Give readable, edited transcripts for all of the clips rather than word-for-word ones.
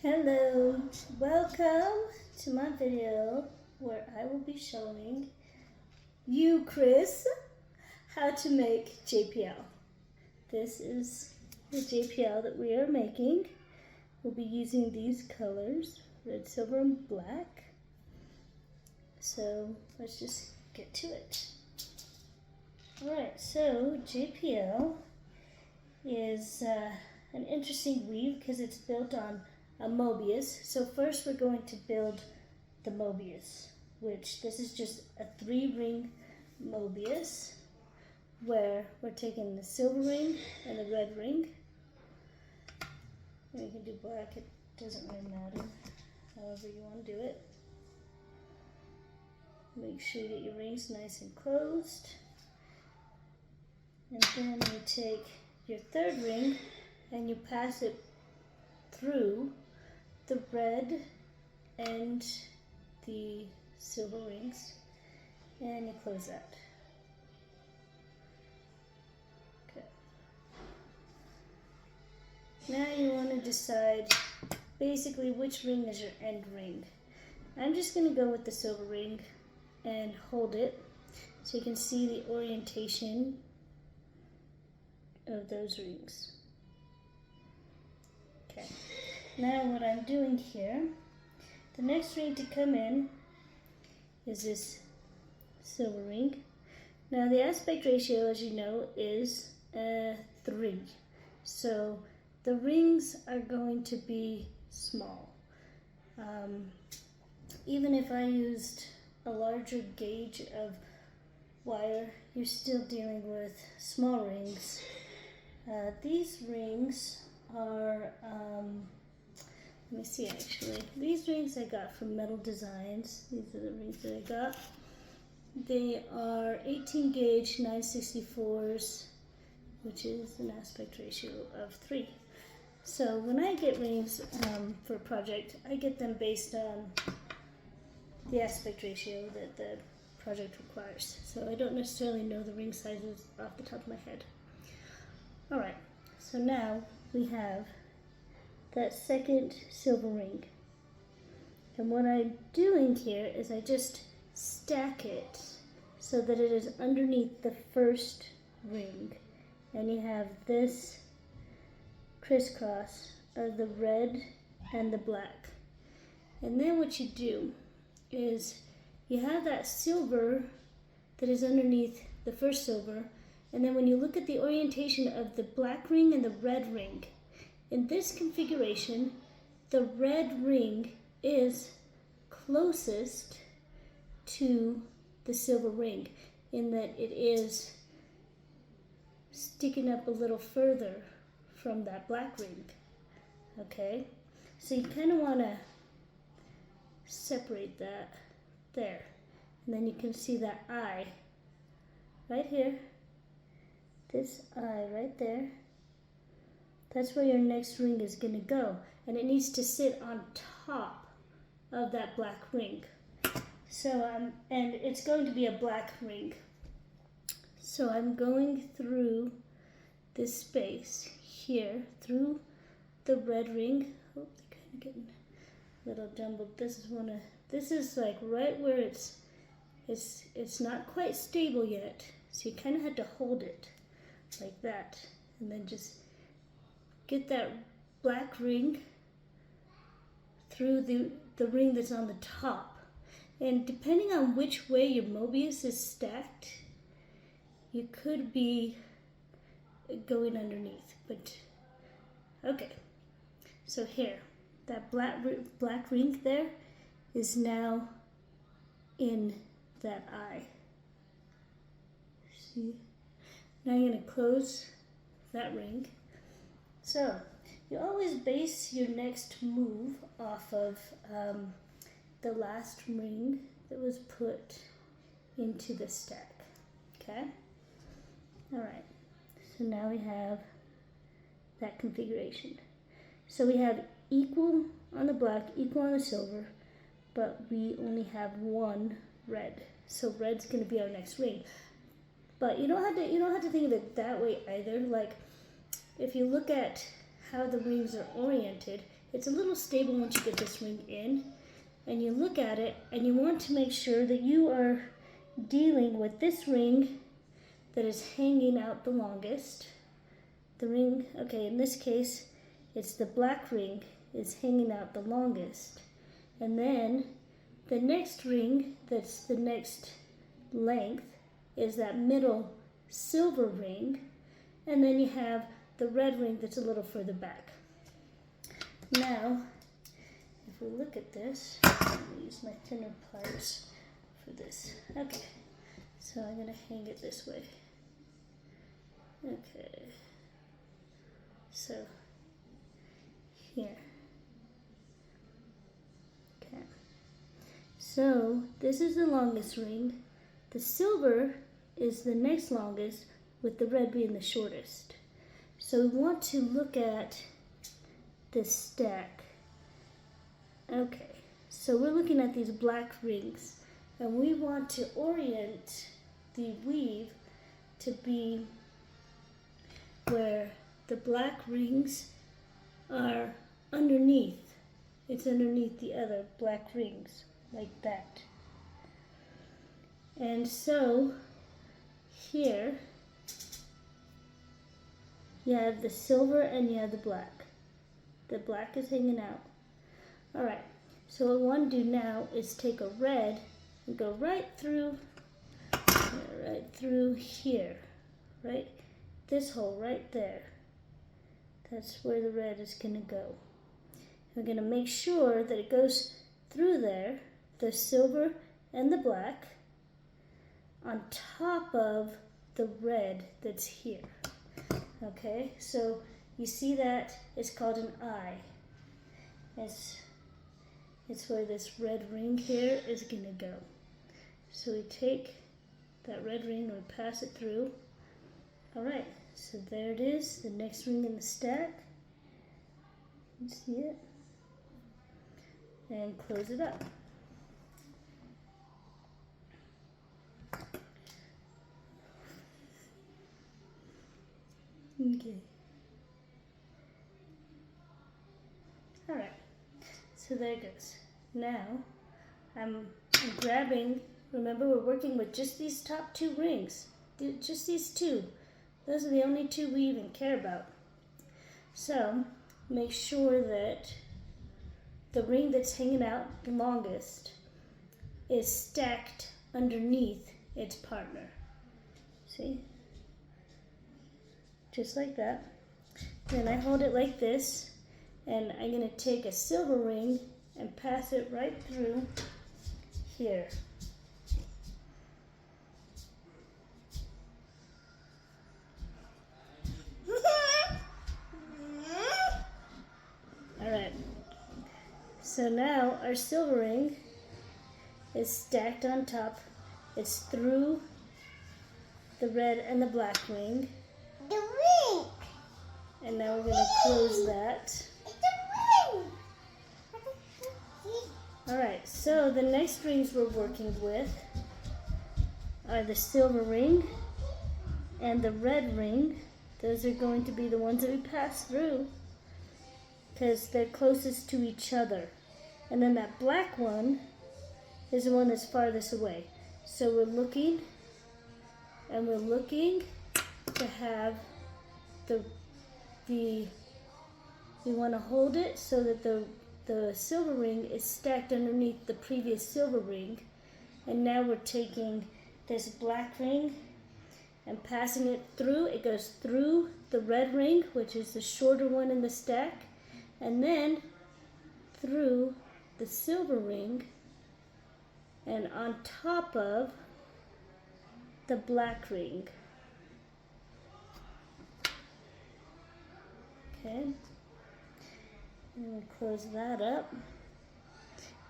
Hello, welcome to my video where I will be showing you, Chris, how to make JPL. This is the JPL that we are making. We'll be using these colors, red, silver, and black. So let's just get to it. Alright, so JPL is an interesting weave because it's built on a Mobius. So first we're going to build the Mobius, which this is just a 3-ring Mobius where we're taking the silver ring and the red ring. And you can do black, it doesn't really matter, however you want to do it. Make sure you get your rings nice and closed. And then you take your 3rd ring and you pass it through the red and the silver rings, and you close that. Okay. Now you want to decide basically which ring is your end ring. I'm just going to go with the silver ring and hold it so you can see the orientation of those rings. Okay. Now what I'm doing here, the next ring to come in is this silver ring. Now the aspect ratio, as you know, is 3. So the rings are going to be small. Even if I used a larger gauge of wire, you're still dealing with small rings. These rings are, let me see actually, these rings I got from Metal Designs. These are the rings that I got. They are 18 gauge 964s, which is an aspect ratio of 3. So when I get rings for a project, I get them based on the aspect ratio that the project requires. So I don't necessarily know the ring sizes off the top of my head. Alright, so now we have that 2nd silver ring. And what I'm doing here is I just stack it so that it is underneath the 1st ring. And you have this crisscross of the red and the black. And then what you do is you have that silver that is underneath the 1st silver, and then when you look at the orientation of the black ring and the red ring, in this configuration, the red ring is closest to the silver ring in that it is sticking up a little further from that black ring. Okay, so you kind of want to separate that there, and then you can see that eye right here, this eye right there. That's where your next ring is going to go, and it needs to sit on top of that black ring. So and it's going to be a black ring. So I'm going through this space here through the red ring. Oh, they're kind of getting a little jumbled. This is like right where it's not quite stable yet. So you kind of had to hold it like that, and then just get that black ring through the ring that's on the top. And depending on which way your Mobius is stacked, you could be going underneath. But okay, so here, that black ring there is now in that eye. See? Now I'm going to close that ring. So you always base your next move off of the last ring that was put into the stack. Okay? Alright, so now we have that configuration. So we have equal on the black, equal on the silver, but we only have 1 red. So red's going to be our next ring. But you don't have to think of it that way either. Like if you look at how the rings are oriented, it's a little stable once you get this ring in. And you look at it and you want to make sure that you are dealing with this ring that is hanging out the longest. The ring, okay, in this case, it's the black ring is hanging out the longest. And then the next ring that's the next length is that middle silver ring. And then you have the red ring that's a little further back. Now, if we look at this, I'm going to use my thinner parts for this. Okay, so I'm going to hang it this way. Okay, so here. Okay, so this is the longest ring. The silver is the next longest, with the red being the shortest. So we want to look at this stack. Okay, so we're looking at these black rings, and we want to orient the weave to be where the black rings are underneath. It's underneath the other black rings, like that. And so here you have the silver and you have the black. The black is hanging out. All right, so what we want to do now is take a red and go right through here, right? This hole right there. That's where the red is going to go. We're going to make sure that it goes through there, the silver and the black, on top of the red that's here. Okay, so you see that it's called an eye. It's where this red ring here is going to go. So we take that red ring and we pass it through. All right, so there it is, the next ring in the stack. You see it? And close it up. Okay. All right, so there it goes. Now, I'm grabbing, remember we're working with just these top two rings, just these two. Those are the only two we even care about. So, make sure that the ring that's hanging out the longest is stacked underneath its partner. See? Just like that. Then I hold it like this, and I'm going to take a silver ring and pass it right through here. Alright, so now our silver ring is stacked on top. It's through the red and the black ring. The ring! And now we're going to close that. It's a ring! Alright, so the next rings we're working with are the silver ring and the red ring. Those are going to be the ones that we pass through because they're closest to each other. And then that black one is the one that's farthest away. So we're looking and we're looking to have we want to hold it so that the silver ring is stacked underneath the previous silver ring. And now we're taking this black ring and passing it through. It goes through the red ring, which is the shorter one in the stack, and then through the silver ring and on top of the black ring. Okay, and we'll close that up.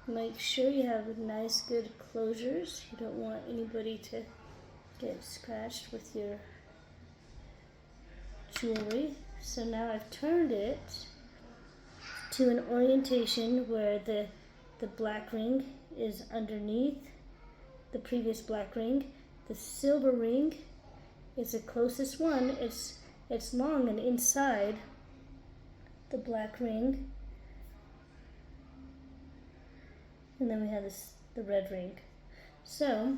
Make sure you have nice good closures. You don't want anybody to get scratched with your jewelry. So now I've turned it to an orientation where the black ring is underneath the previous black ring. The silver ring is the closest one. It's long and inside the black ring. and then we have the red ring. So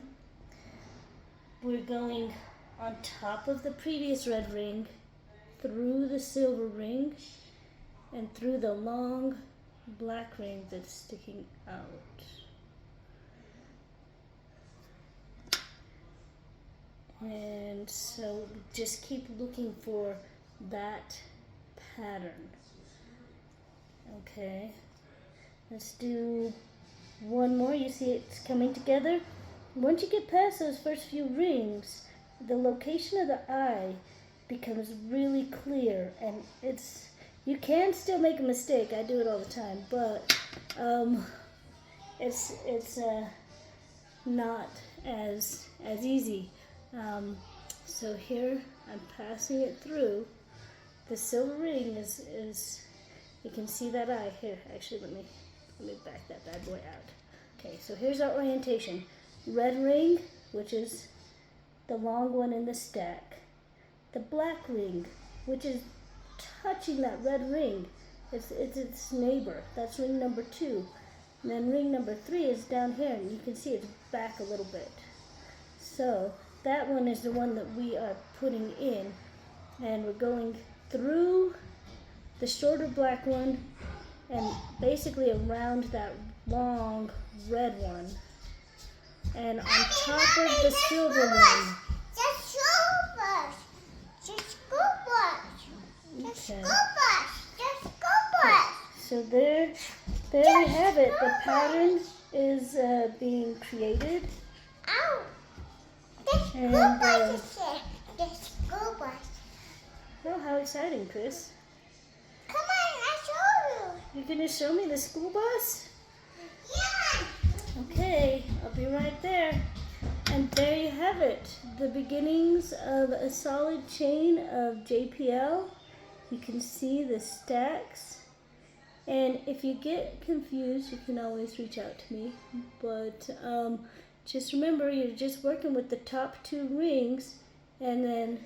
we're going on top of the previous red ring, through the silver ring, and through the long black ring that's sticking out. And so just keep looking for that pattern. Okay, let's do one more. You see it's coming together. Once you get past those first few rings, the location of the eye becomes really clear, and you can still make a mistake. I do it all the time, but it's not as easy. So here I'm passing it through. The silver ring is you can see that eye here. Actually, let me back that bad boy out. Okay, so here's our orientation. Red ring, which is the long one in the stack. The black ring, which is touching that red ring. It's its neighbor. That's ring number 2. And then ring number 3 is down here, and you can see it's back a little bit. So that one is the one that we are putting in, and we're going through the shorter black one and basically around that long red one, and on top of the silver one. Just go bus. Just go bus. Just go bus. Just go bus. So there we have it. The pattern is being created. Ow. Just And, go bus. Just go bus. Oh, how exciting, Chris. Come on, I show you. You're going to show me the school bus? Yeah. Okay, I'll be right there. And there you have it. The beginnings of a solid chain of JPL. You can see the stacks. And if you get confused, you can always reach out to me. But just remember, you're just working with the top 2 rings, and then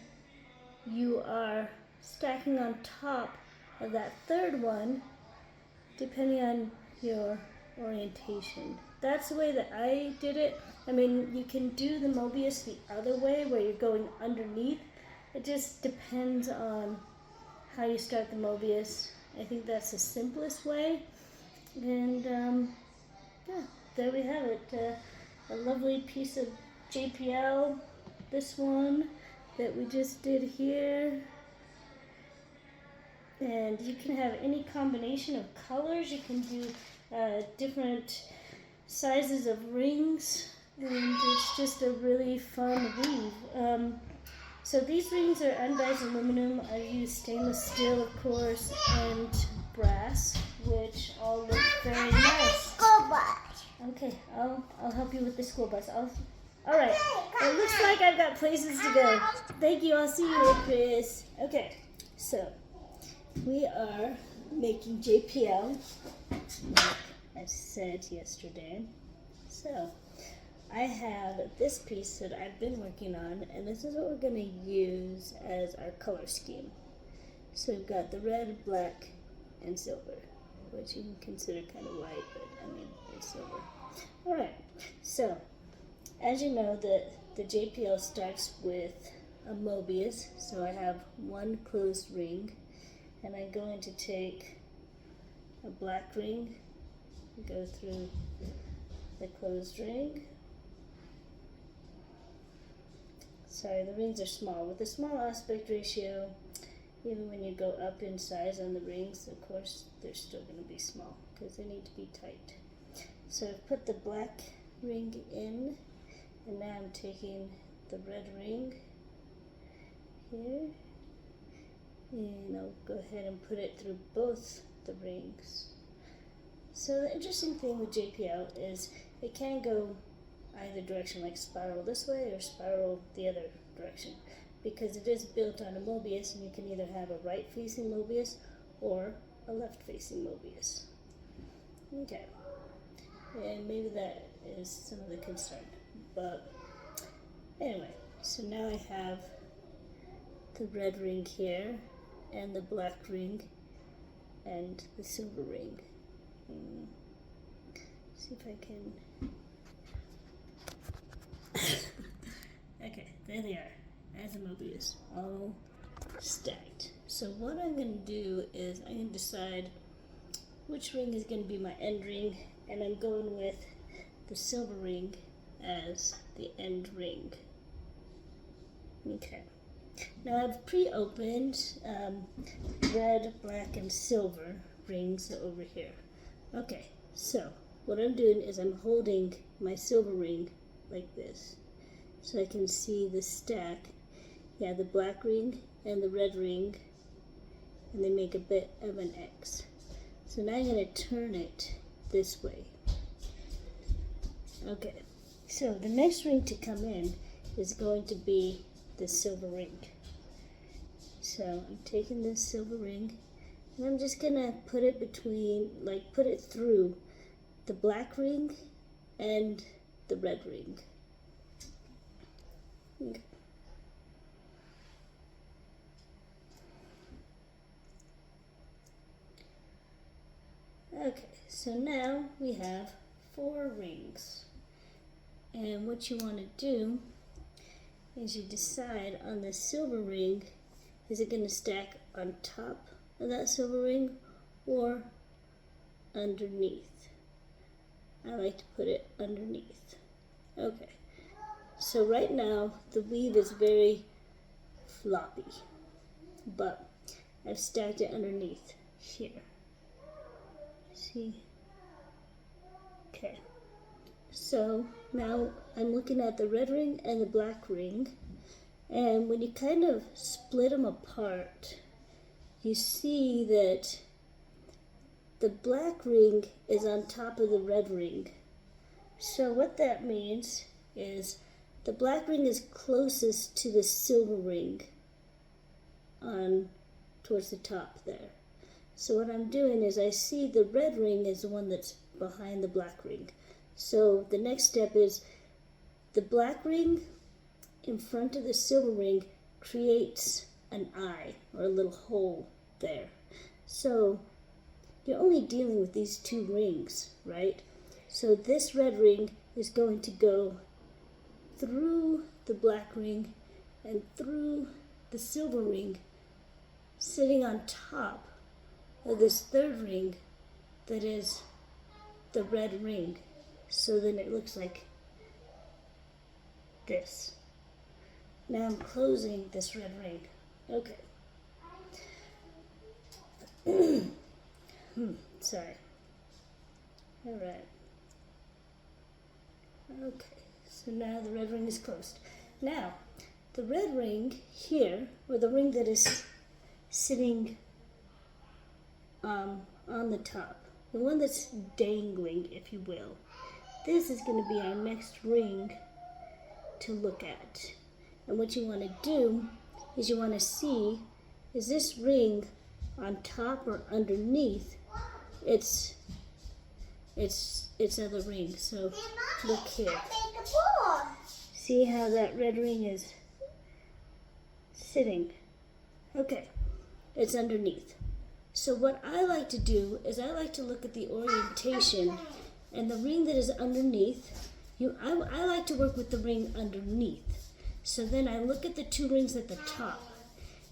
you are stacking on top of that third one, depending on your orientation. That's the way that I did it. I mean, you can do the Mobius the other way, where you're going underneath. It just depends on how you start the Mobius. I think that's the simplest way. And yeah, there we have it. A lovely piece of JPL. This one that we just did here. And you can have any combination of colors. You can do different sizes of rings, and it's just a really fun weave. So these rings are anodized aluminum. I use stainless steel, of course, and brass, which all look very nice. Go bus. Okay, I'll help you with the school bus. All right, it looks like I've got places to go. Thank you. I'll see you later, Chris. Okay, so we are making JPL, like I said yesterday. So I have this piece that I've been working on, and this is what we're going to use as our color scheme. So we've got the red, black, and silver, which you can consider kind of white, but I mean, it's silver. Alright, so as you know, the JPL starts with a Mobius, so I have one closed ring, and I'm going to take a black ring, go through the closed ring. Sorry, the rings are small. With a small aspect ratio, even when you go up in size on the rings, of course, they're still going to be small because they need to be tight. So I've put the black ring in, and now I'm taking the red ring here, and I'll go ahead and put it through both the rings. So the interesting thing with JPL is it can go either direction, like spiral this way or spiral the other direction, because it is built on a Mobius, and you can either have a right facing Mobius or a left facing Mobius. Okay, and maybe that is some of the concern, but anyway, so now I have the red ring here and the black ring and the silver ring. See if I can. Okay, there they are, as a Mobius, all stacked. So what I'm going to do is I'm going to decide which ring is going to be my end ring, and I'm going with the silver ring as the end ring. Okay. Now I've pre-opened red, black, and silver rings over here. Okay, so what I'm doing is I'm holding my silver ring like this, so I can see the stack. Yeah, the black ring and the red ring, and they make a bit of an X. So now I'm going to turn it this way. Okay, so the next ring to come in is going to be the silver ring. So I'm taking this silver ring and I'm just going to put it between, put it through the black ring and the red ring. Okay. Okay, so now we have 4 rings. And what you want to do is you decide on the silver ring, is it going to stack on top of that silver ring or underneath? I like to put it underneath. Okay, so right now the weave is very floppy, but I've stacked it underneath here. See? Okay. So now I'm looking at the red ring and the black ring, and when you kind of split them apart, you see that the black ring is on top of the red ring. So what that means is the black ring is closest to the silver ring on towards the top there. So what I'm doing is I see the red ring is the one that's behind the black ring. So the next step is the black ring in front of the silver ring creates an eye or a little hole there. So you're only dealing with these 2 rings, right? So this red ring is going to go through the black ring and through the silver ring, sitting on top of this 3rd ring that is the red ring. So then it looks like this. Now I'm closing this red ring. Okay. Sorry. Alright. Okay, so now the red ring is closed. Now, the red ring here, or the ring that is sitting on the top, the one that's dangling, if you will, this is going to be our next ring to look at. And what you want to do is you want to see, is this ring on top or underneath its other ring. So look here. See how that red ring is sitting? Okay, it's underneath. So what I like to do is I like to look at the orientation, and the ring that is underneath, I like to work with the ring underneath. So then I look at the 2 rings at the top.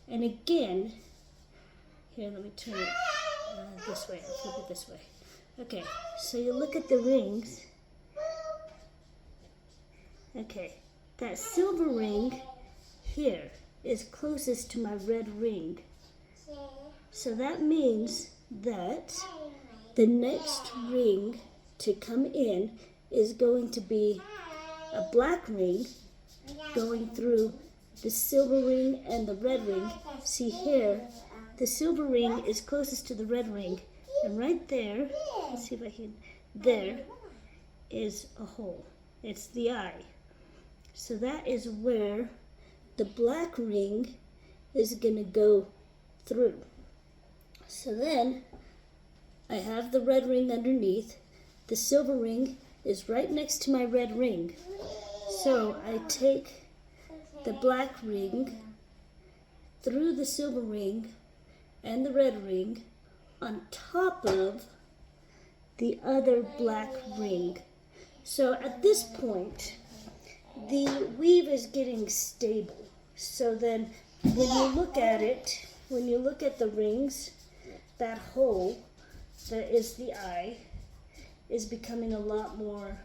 And again, here, let me turn it this way. I'll flip it this way. Okay, so you look at the rings. Okay, that silver ring here is closest to my red ring. So that means that the next ring to come in is going to be a black ring going through the silver ring and the red ring. See here, the silver ring is closest to the red ring, and right there, let's see if I can, there is a hole. It's the eye. So that is where the black ring is going to go through. So then I have the red ring underneath. The silver ring is right next to my red ring. So I take the black ring through the silver ring and the red ring on top of the other black ring. So at this point, the weave is getting stable. So then when you look at it, when you look at the rings, that hole that is the eye is becoming a lot more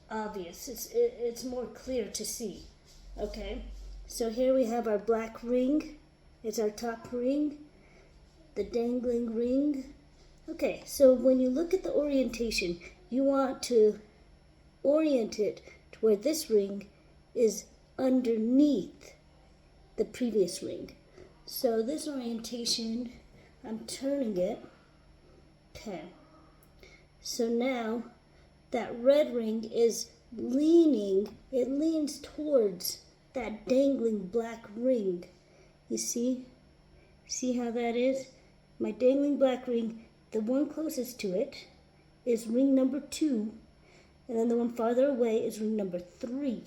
obvious. It's more clear to see. Okay, so here we have our black ring. It's our top ring, the dangling ring. Okay, so when you look at the orientation, you want to orient it to where this ring is underneath the previous ring. So this orientation, I'm turning it. Okay. So now that red ring is leaning, it leans towards that dangling black ring. You see? See how that is? My dangling black ring, the one closest to it is ring number 2, and then the one farther away is ring number 3.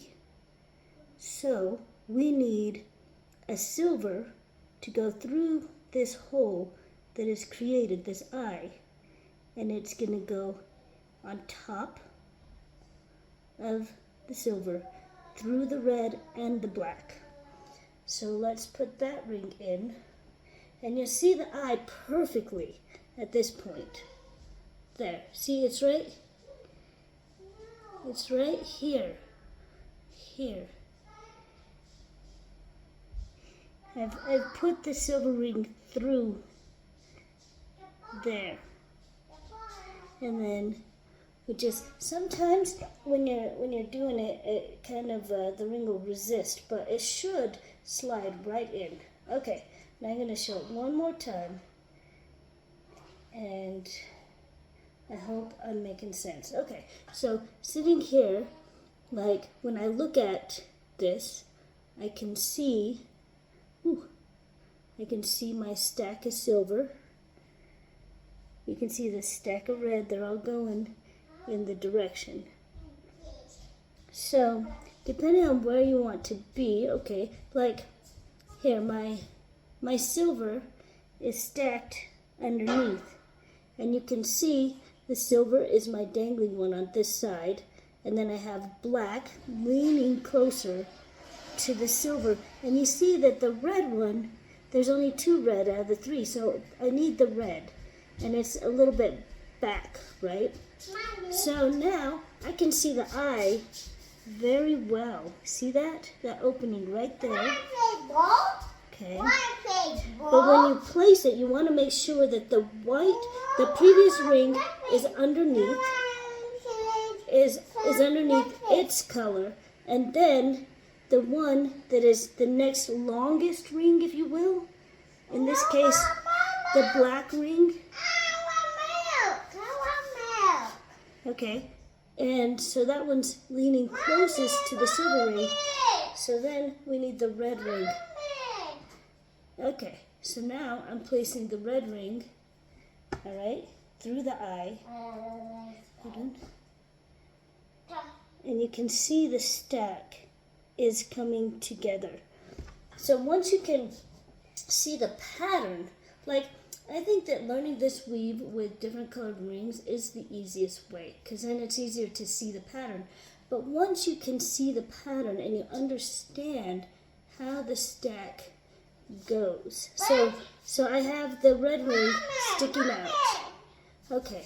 So we need a silver to go through this hole that is created, this eye, and it's going to go on top of the silver through the red and the black. So let's put that ring in, and you'll see the eye perfectly at this point. There, see it's right here. I've put the silver ring through there, and then we just, sometimes when you're doing it, it kind of the ring will resist, but it should slide right in. Okay, now I'm going to show it one more time, and I hope I'm making sense. Okay, so sitting here, like when I look at this, I can see, I can see my stack of silver. You can see the stack of red, they're all going in the direction. So, depending on where you want to be, okay, like here, my silver is stacked underneath, and you can see the silver is my dangling one on this side, and then I have black leaning closer to the silver, and you see that the red one, there's only 2 red out of the 3, so I need the red, and it's a little bit back, right? So now I can see the eye very well. See that? That opening right there. Okay. But when you place it, you want to make sure that the previous ring is underneath, is underneath its color, and then the one that is the next longest ring, if you will, in this case, the black ring. Okay, and so that one's leaning closest to the silver ring, so then we need the red ring. Okay, so now I'm placing the red ring, all right, through the eye. Hold on. And you can see the stack is coming together. So once you can see the pattern, like I think that learning this weave with different colored rings is the easiest way, because then it's easier to see the pattern. But once you can see the pattern and you understand how the stack goes. So I have the red ring sticking out. Okay.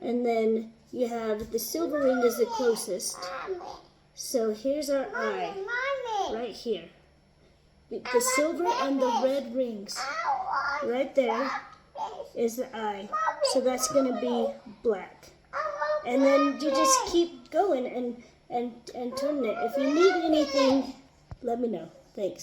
And then you have the silver ring is the closest. So here's our eye right here. The silver and the red rings right there is the eye. So that's going to be black. And then you just keep going and turning it. If you need anything, let me know. Thanks.